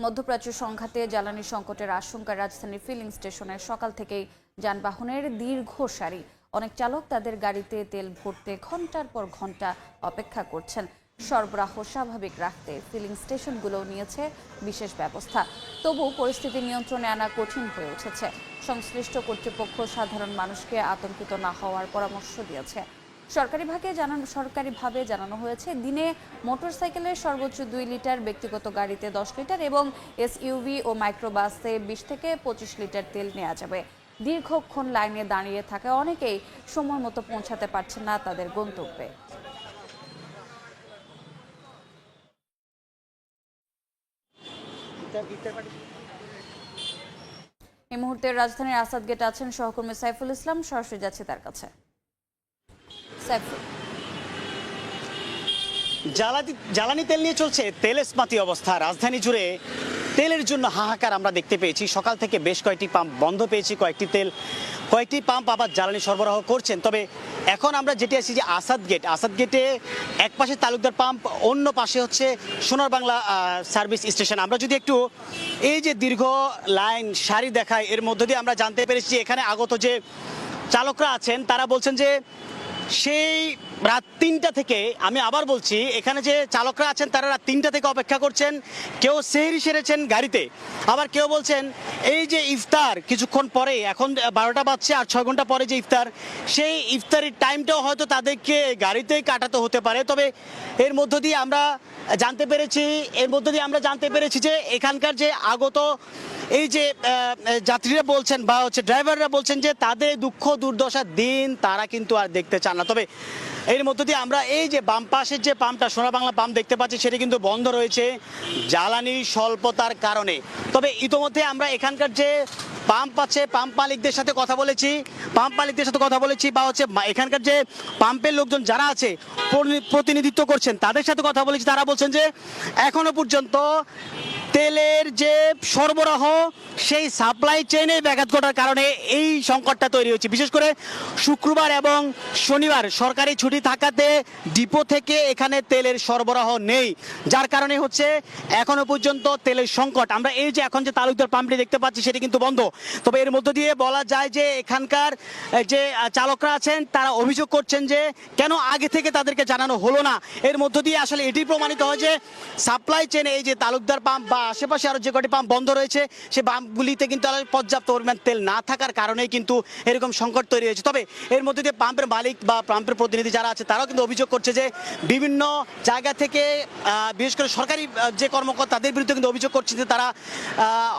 মধ্যপ্রাচ্য সংঘাতে জ্বালানি সংকটের আশঙ্কায় রাজধানীর ফিলিং স্টেশনে সকাল থেকেই যানবাহনের দীর্ঘ সারি। অনেক চালক তাদের গাড়িতে তেল ভরতে ঘন্টার পর ঘন্টা অপেক্ষা করছেন। সরবরাহ স্বাভাবিক রাখতে ফিলিং স্টেশনগুলো নিয়েছে বিশেষ ব্যবস্থা। তবু পরিস্থিতি নিয়ন্ত্রণে আনা কঠিন হয়ে উঠেছে। সংশ্লিষ্ট কর্তৃপক্ষ সাধারণ মানুষকে আতঙ্কিত না হওয়ার পরামর্শ দিয়েছে। সরকারিভাবে জানানো হয়েছে, দিনে মোটরসাইকেলের সর্বোচ্চ 2 লিটার, ব্যক্তিগত গাড়িতে 10 লিটার এবং এসইউভি ও মাইক্রোবাসে 20 থেকে 25 লিটার তেল নেওয়া যাবে। দীর্ঘক্ষণ লাইনে দাঁড়িয়ে থাকা অনেকেই সময় মতো পৌঁছাতে পারছেন না তাদের গন্তব্যে। এই মুহূর্তে রাজধানীর আসাদ গেটে আছেন সহকর্মী সাইফুল ইসলাম, সরাসরি যাচ্ছে তার কাছে। জ্বালানি তেল নিয়ে চলছে তেলেস্মাতি অবস্থা। রাজধানী জুড়ে তেলের জন্য হাহাকার আমরা দেখতে পেয়েছি। সকাল থেকে বেশ কয়েকটি পাম্প বন্ধ পেয়েছি, কয়েকটি পাম্প আবার জ্বালানি সরবরাহ করছেন। তবে এখন আমরা যেটি আছি যে আসাদ গেটে এক পাশে তালুকদার পাম্প, অন্য পাশে হচ্ছে সোনার বাংলা সার্ভিস স্টেশন। আমরা যদি একটু এই যে দীর্ঘ লাইন সারি দেখাই, এর মধ্য দিয়ে আমরা জানতে পেরেছি এখানে আগত যে চালকরা আছেন তারা বলছেন যে সেই রাত 3টা থেকে, আমি আবার বলছি, এখানে যে চালকরা আছেন তারা রাত 3টা থেকে অপেক্ষা করছেন। কেউ সেহরি সেরেছেন গাড়িতে, আবার কেউ বলছেন এই যে ইফতার কিছুক্ষণ পরে, এখন 12টা বাজছে আর 6 ঘন্টা পরে যে ইফতার, সেই ইফতারের টাইমটাও হয়তো তাদেরকে গাড়িতেই কাটাতে হতে পারে। তবে এর মধ্য দিয়ে আমরা জানতে পেরেছি যে এখানকার যে আগত এই যে যাত্রীরা বলছেন বা ড্রাইভাররা বলছেন যে তাদের দুঃখ দুর্দশার দিন তারা কিন্তু আর দেখতে চান না। তবে এর মধ্য দিয়ে আমরা এই যে বাম পাশের যে পাম্পটা, সোনা বাংলা পাম্প দেখতে পাচ্ছি, সেটা কিন্তু বন্ধ রয়েছে জ্বালানির স্বল্পতার কারণে। তবে ইতোমধ্যে আমরা এখানকার যে পাম্প আছে, পাম্প মালিকদের সাথে কথা বলেছি বা এখানকার যে পাম্পের লোকজন যারা আছে প্রতিনিধিত্ব করছেন তাদের সাথে কথা বলেছি। তারা বলছেন যে এখনো পর্যন্ত তেলের যে সরবরাহ, সেই সাপ্লাই চেইনে ব্যাঘাত ঘটার কারণে এই সংকটটা তৈরি হয়েছে। বিশেষ করে শুক্রবার এবং শনিবার সরকারি ছুটি থাকাতে ডিপো থেকে এখানে তেলের সরবরাহ নেই, যার কারণে হচ্ছে এখনো পর্যন্ত তেলের সংকট। আমরা এই যে এখন যে তালুকদার পাম্পটি দেখতে পাচ্ছি সেটি কিন্তু বন্ধ। তবে এর মধ্য দিয়ে বলা যায় যে এখানকার যে চালকরা আছেন তারা অভিযোগ করছেন যে কেন আগে থেকে তাদেরকে জানানো হলো না। এর মধ্য দিয়ে আসলে এটি প্রমাণিত হয় যে সাপ্লাই চেইনে এই যে তালুকদার পাম্প বা আশেপাশে আরো যে কটি পাম্প বন্ধ রয়েছে, সেই পাম্পগুলিতে কিন্তু পর্যাপ্ত পরিমাণ তেল না থাকার কারণেই কিন্তু এরকম সংকট তৈরি হয়েছে। তবে এর মধ্যে দিয়ে পাম্পের মালিক বা পাম্পের প্রতিনিধি যারা আছে তারাও কিন্তু অভিযোগ করছে যে বিভিন্ন জায়গা থেকে, বিশেষ করে সরকারি যে কর্মকর্তা, তাদের বিরুদ্ধে কিন্তু অভিযোগ করছে যে তারা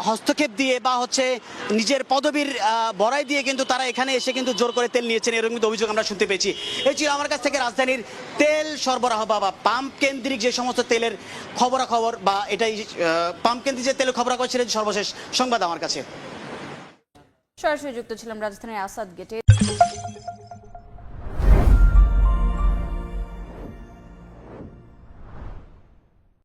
হস্তক্ষেপ দিয়ে বা নিজের পদবীর বড়াই দিয়ে কিন্তু তারা এখানে এসে কিন্তু জোর করে তেল নিয়েছেন, এরকম কিন্তু অভিযোগ আমরা শুনতে পেয়েছি। এই ছিল আমার কাছ থেকে রাজধানীর তেল সরবরাহ বা পাম্প কেন্দ্রিক যে সমস্ত তেলের খবরাখবর, বা এটাই পাম্প কেন্দ্রিক যে তেলের খবরাখবর ছিল সর্বশেষ সংবাদ আমার কাছে। সরাসরি যুক্ত ছিলাম রাজধানীর আসাদ গেটে।